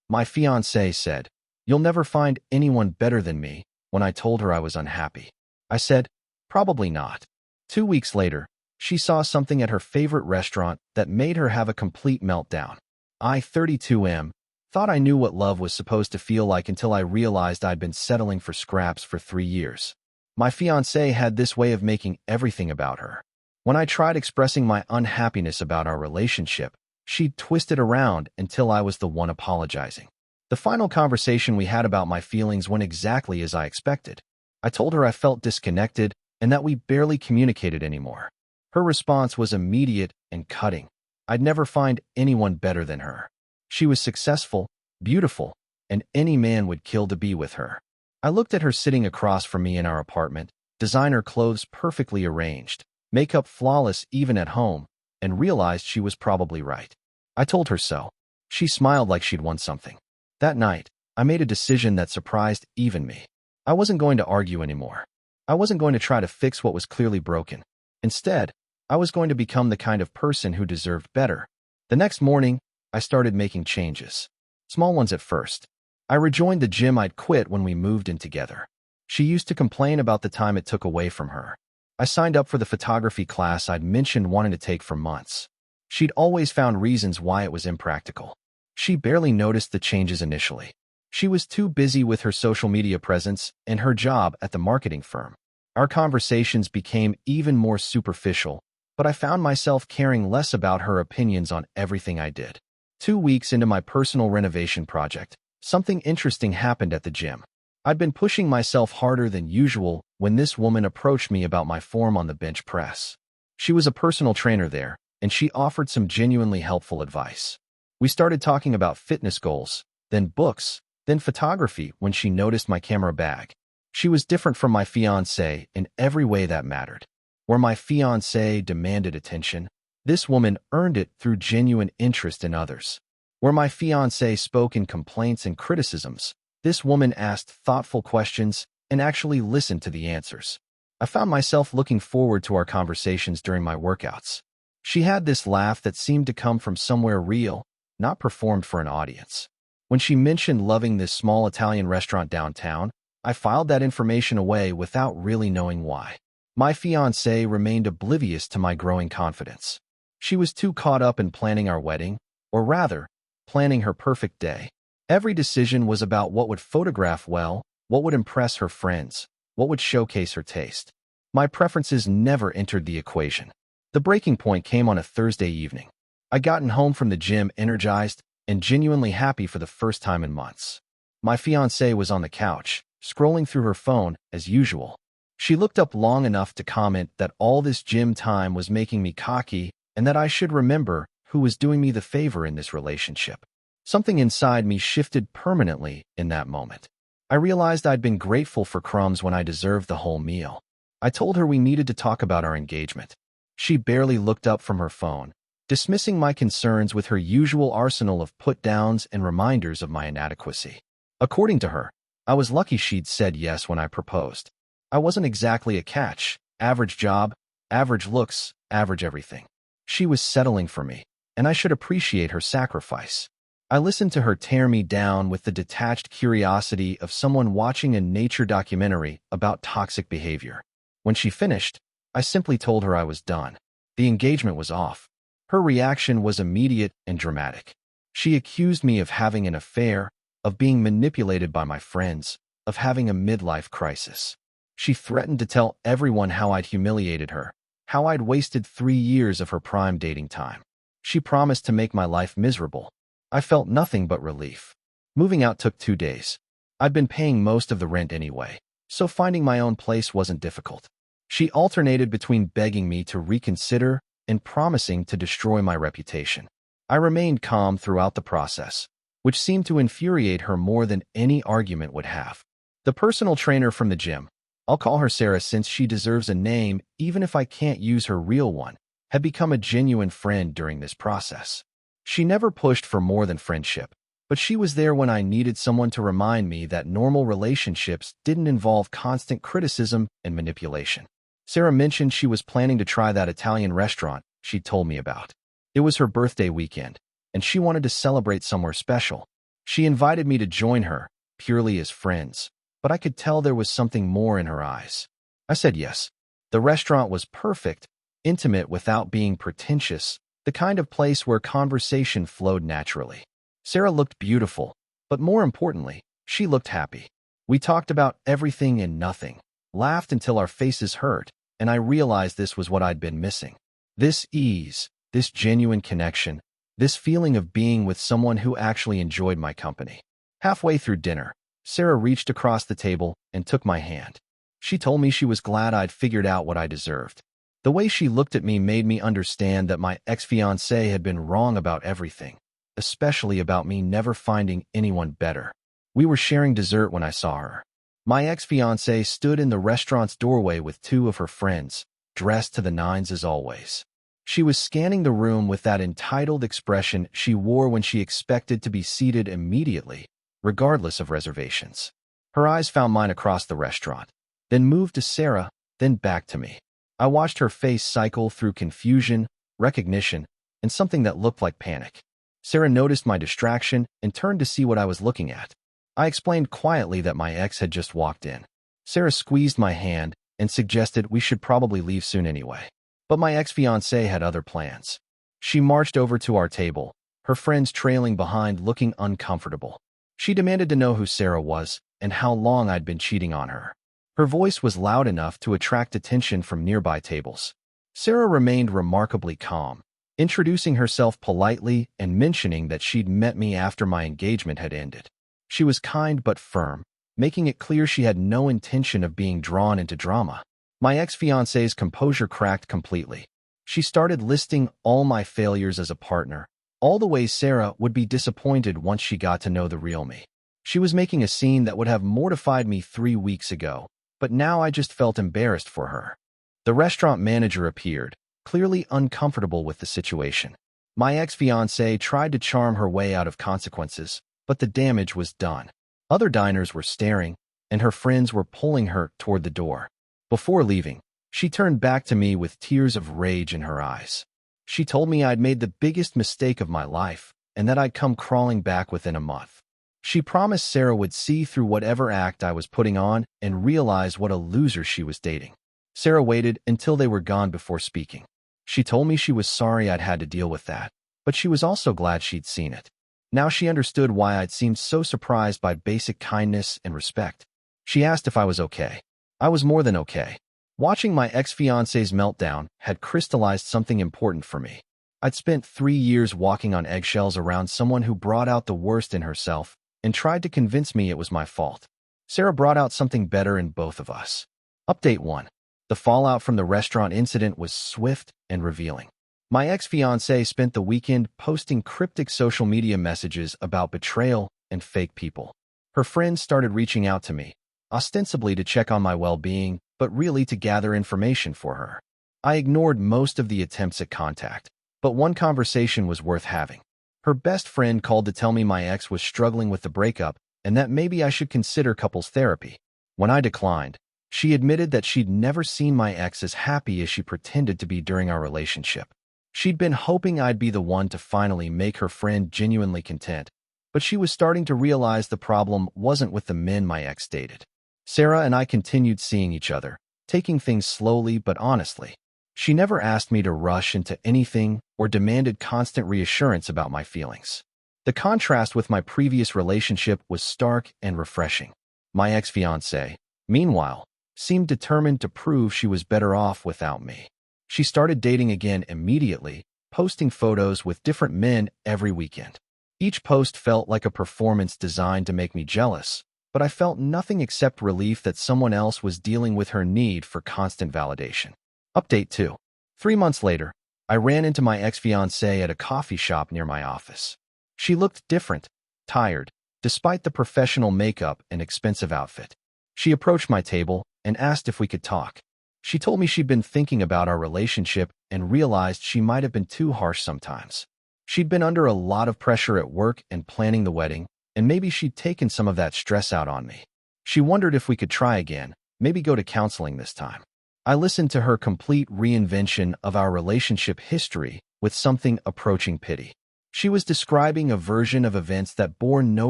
My fiancée said, "You'll never find anyone better than me," when I told her I was unhappy. I said, "Probably not." 2 weeks later, she saw something at her favorite restaurant that made her have a complete meltdown. I, 32M, thought I knew what love was supposed to feel like until I realized I'd been settling for scraps for 3 years. My fiancée had this way of making everything about her. When I tried expressing my unhappiness about our relationship, she'd twist it around until I was the one apologizing. The final conversation we had about my feelings went exactly as I expected. I told her I felt disconnected and that we barely communicated anymore. Her response was immediate and cutting. I'd never find anyone better than her. She was successful, beautiful, and any man would kill to be with her. I looked at her sitting across from me in our apartment, designer clothes perfectly arranged, makeup flawless even at home, and realized she was probably right. I told her so. She smiled like she'd won something. That night, I made a decision that surprised even me. I wasn't going to argue anymore. I wasn't going to try to fix what was clearly broken. Instead, I was going to become the kind of person who deserved better. The next morning, I started making changes. Small ones at first. I rejoined the gym I'd quit when we moved in together. She used to complain about the time it took away from her. I signed up for the photography class I'd mentioned wanting to take for months. She'd always found reasons why it was impractical. She barely noticed the changes initially. She was too busy with her social media presence and her job at the marketing firm. Our conversations became even more superficial, but I found myself caring less about her opinions on everything I did. 2 weeks into my personal renovation project, something interesting happened at the gym. I'd been pushing myself harder than usual when this woman approached me about my form on the bench press. She was a personal trainer there, and she offered some genuinely helpful advice. We started talking about fitness goals, then books, then photography when she noticed my camera bag. She was different from my fiancé in every way that mattered. Where my fiancé demanded attention, this woman earned it through genuine interest in others. Where my fiancé spoke in complaints and criticisms, this woman asked thoughtful questions and actually listened to the answers. I found myself looking forward to our conversations during my workouts. She had this laugh that seemed to come from somewhere real, not performed for an audience. When she mentioned loving this small Italian restaurant downtown, I filed that information away without really knowing why. My fiancé remained oblivious to my growing confidence. She was too caught up in planning our wedding, or rather, planning her perfect day. Every decision was about what would photograph well, what would impress her friends, what would showcase her taste. My preferences never entered the equation. The breaking point came on a Thursday evening. I'd gotten home from the gym energized and genuinely happy for the first time in months. My fiancée was on the couch, scrolling through her phone as usual. She looked up long enough to comment that all this gym time was making me cocky and that I should remember who was doing me the favor in this relationship. Something inside me shifted permanently in that moment. I realized I'd been grateful for crumbs when I deserved the whole meal. I told her we needed to talk about our engagement. She barely looked up from her phone, dismissing my concerns with her usual arsenal of put-downs and reminders of my inadequacy. According to her, I was lucky she'd said yes when I proposed. I wasn't exactly a catch, average job, average looks, average everything. She was settling for me, and I should appreciate her sacrifice. I listened to her tear me down with the detached curiosity of someone watching a nature documentary about toxic behavior. When she finished, I simply told her I was done. The engagement was off. Her reaction was immediate and dramatic. She accused me of having an affair, of being manipulated by my friends, of having a midlife crisis. She threatened to tell everyone how I'd humiliated her, how I'd wasted 3 years of her prime dating time. She promised to make my life miserable. I felt nothing but relief. Moving out took 2 days. I'd been paying most of the rent anyway, so finding my own place wasn't difficult. She alternated between begging me to reconsider and promising to destroy my reputation. I remained calm throughout the process, which seemed to infuriate her more than any argument would have. The personal trainer from the gym, I'll call her Sarah since she deserves a name even if I can't use her real one, had become a genuine friend during this process. She never pushed for more than friendship, but she was there when I needed someone to remind me that normal relationships didn't involve constant criticism and manipulation. Sarah mentioned she was planning to try that Italian restaurant she'd told me about. It was her birthday weekend, and she wanted to celebrate somewhere special. She invited me to join her, purely as friends, but I could tell there was something more in her eyes. I said yes. The restaurant was perfect, intimate without being pretentious, the kind of place where conversation flowed naturally. Sarah looked beautiful, but more importantly, she looked happy. We talked about everything and nothing, laughed until our faces hurt, and I realized this was what I'd been missing. This ease, this genuine connection, this feeling of being with someone who actually enjoyed my company. Halfway through dinner, Sarah reached across the table and took my hand. She told me she was glad I'd figured out what I deserved. The way she looked at me made me understand that my ex-fiancé had been wrong about everything, especially about me never finding anyone better. We were sharing dessert when I saw her. My ex-fiancé stood in the restaurant's doorway with two of her friends, dressed to the nines as always. She was scanning the room with that entitled expression she wore when she expected to be seated immediately, regardless of reservations. Her eyes found mine across the restaurant, then moved to Sarah, then back to me. I watched her face cycle through confusion, recognition, and something that looked like panic. Sarah noticed my distraction and turned to see what I was looking at. I explained quietly that my ex had just walked in. Sarah squeezed my hand and suggested we should probably leave soon anyway. But my ex-fiancé had other plans. She marched over to our table, her friends trailing behind looking uncomfortable. She demanded to know who Sarah was and how long I'd been cheating on her. Her voice was loud enough to attract attention from nearby tables. Sarah remained remarkably calm, introducing herself politely and mentioning that she'd met me after my engagement had ended. She was kind but firm, making it clear she had no intention of being drawn into drama. My ex-fiancé's composure cracked completely. She started listing all my failures as a partner, all the ways Sarah would be disappointed once she got to know the real me. She was making a scene that would have mortified me 3 weeks ago, but now I just felt embarrassed for her. The restaurant manager appeared, clearly uncomfortable with the situation. My ex-fiancé tried to charm her way out of consequences, but the damage was done. Other diners were staring, and her friends were pulling her toward the door. Before leaving, she turned back to me with tears of rage in her eyes. She told me I'd made the biggest mistake of my life, and that I'd come crawling back within a month. She promised Sarah would see through whatever act I was putting on and realize what a loser she was dating. Sarah waited until they were gone before speaking. She told me she was sorry I'd had to deal with that, but she was also glad she'd seen it. Now she understood why I'd seemed so surprised by basic kindness and respect. She asked if I was okay. I was more than okay. Watching my ex-fiancé's meltdown had crystallized something important for me. I'd spent 3 years walking on eggshells around someone who brought out the worst in herself and tried to convince me it was my fault. Sarah brought out something better in both of us. Update 1. The fallout from the restaurant incident was swift and revealing. My ex-fiancé spent the weekend posting cryptic social media messages about betrayal and fake people. Her friends started reaching out to me, ostensibly to check on my well-being, but really to gather information for her. I ignored most of the attempts at contact, but one conversation was worth having. Her best friend called to tell me my ex was struggling with the breakup and that maybe I should consider couples therapy. When I declined, she admitted that she'd never seen my ex as happy as she pretended to be during our relationship. She'd been hoping I'd be the one to finally make her friend genuinely content, but she was starting to realize the problem wasn't with the men my ex dated. Sarah and I continued seeing each other, taking things slowly but honestly. She never asked me to rush into anything or demanded constant reassurance about my feelings. The contrast with my previous relationship was stark and refreshing. My ex-fiancé, meanwhile, seemed determined to prove she was better off without me. She started dating again immediately, posting photos with different men every weekend. Each post felt like a performance designed to make me jealous, but I felt nothing except relief that someone else was dealing with her need for constant validation. Update 2. 3 months later, I ran into my ex-fiancé at a coffee shop near my office. She looked different, tired, despite the professional makeup and expensive outfit. She approached my table and asked if we could talk. She told me she'd been thinking about our relationship and realized she might have been too harsh sometimes. She'd been under a lot of pressure at work and planning the wedding, and maybe she'd taken some of that stress out on me. She wondered if we could try again, maybe go to counseling this time. I listened to her complete reinvention of our relationship history with something approaching pity. She was describing a version of events that bore no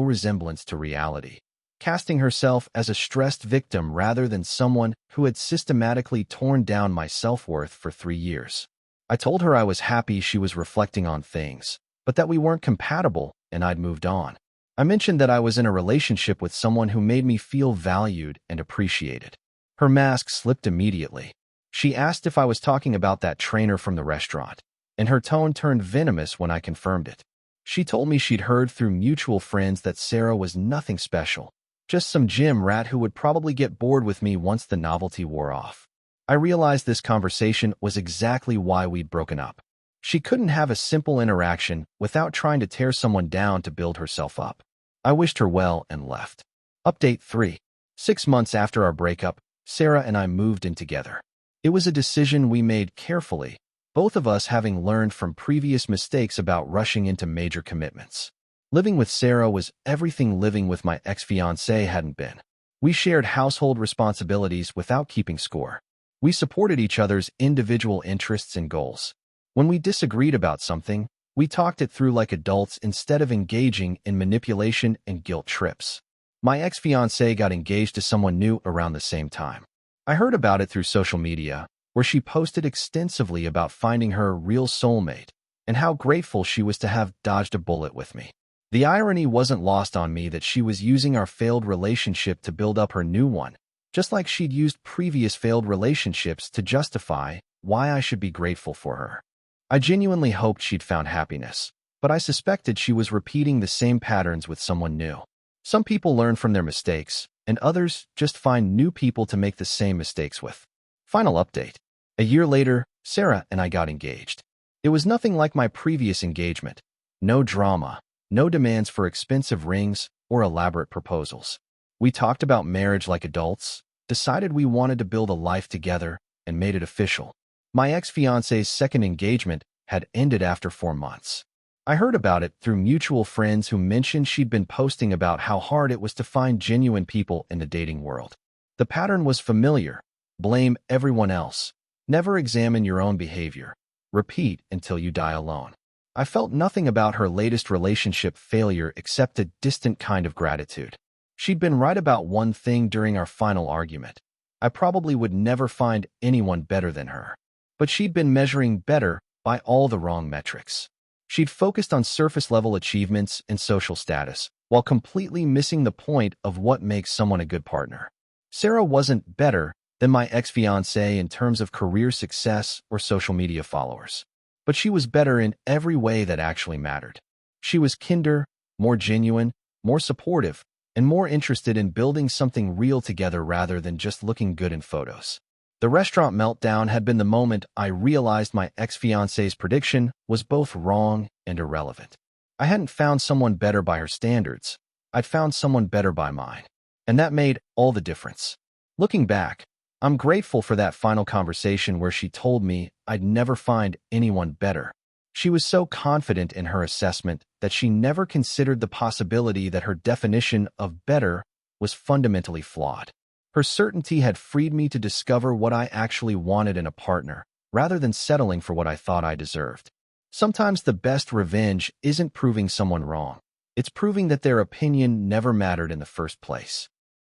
resemblance to reality, casting herself as a stressed victim rather than someone who had systematically torn down my self-worth for 3 years. I told her I was happy she was reflecting on things, but that we weren't compatible and I'd moved on. I mentioned that I was in a relationship with someone who made me feel valued and appreciated. Her mask slipped immediately. She asked if I was talking about that trainer from the restaurant, and her tone turned venomous when I confirmed it. She told me she'd heard through mutual friends that Sarah was nothing special, just some gym rat who would probably get bored with me once the novelty wore off. I realized this conversation was exactly why we'd broken up. She couldn't have a simple interaction without trying to tear someone down to build herself up. I wished her well and left. Update 3. 6 months after our breakup, Sarah and I moved in together. It was a decision we made carefully, both of us having learned from previous mistakes about rushing into major commitments. Living with Sarah was everything living with my ex-fiancée hadn't been. We shared household responsibilities without keeping score. We supported each other's individual interests and goals. When we disagreed about something, we talked it through like adults instead of engaging in manipulation and guilt trips. My ex-fiancée got engaged to someone new around the same time. I heard about it through social media, where she posted extensively about finding her real soulmate and how grateful she was to have dodged a bullet with me. The irony wasn't lost on me that she was using our failed relationship to build up her new one, just like she'd used previous failed relationships to justify why I should be grateful for her. I genuinely hoped she'd found happiness, but I suspected she was repeating the same patterns with someone new. Some people learn from their mistakes, and others just find new people to make the same mistakes with. Final update. A year later, Sarah and I got engaged. It was nothing like my previous engagement. No drama, no demands for expensive rings or elaborate proposals. We talked about marriage like adults, decided we wanted to build a life together, and made it official. My ex-fiancée's second engagement had ended after 4 months. I heard about it through mutual friends who mentioned she'd been posting about how hard it was to find genuine people in the dating world. The pattern was familiar. Blame everyone else. Never examine your own behavior. Repeat until you die alone. I felt nothing about her latest relationship failure except a distant kind of gratitude. She'd been right about one thing during our final argument. I probably would never find anyone better than her. But she'd been measuring better by all the wrong metrics. She'd focused on surface-level achievements and social status, while completely missing the point of what makes someone a good partner. Sarah wasn't better than my ex-fiancée in terms of career success or social media followers. But she was better in every way that actually mattered. She was kinder, more genuine, more supportive, and more interested in building something real together rather than just looking good in photos. The restaurant meltdown had been the moment I realized my ex-fiancée's prediction was both wrong and irrelevant. I hadn't found someone better by her standards. I'd found someone better by mine. And that made all the difference. Looking back, I'm grateful for that final conversation where she told me I'd never find anyone better. She was so confident in her assessment that she never considered the possibility that her definition of better was fundamentally flawed. Her certainty had freed me to discover what I actually wanted in a partner, rather than settling for what I thought I deserved. Sometimes the best revenge isn't proving someone wrong. It's proving that their opinion never mattered in the first place.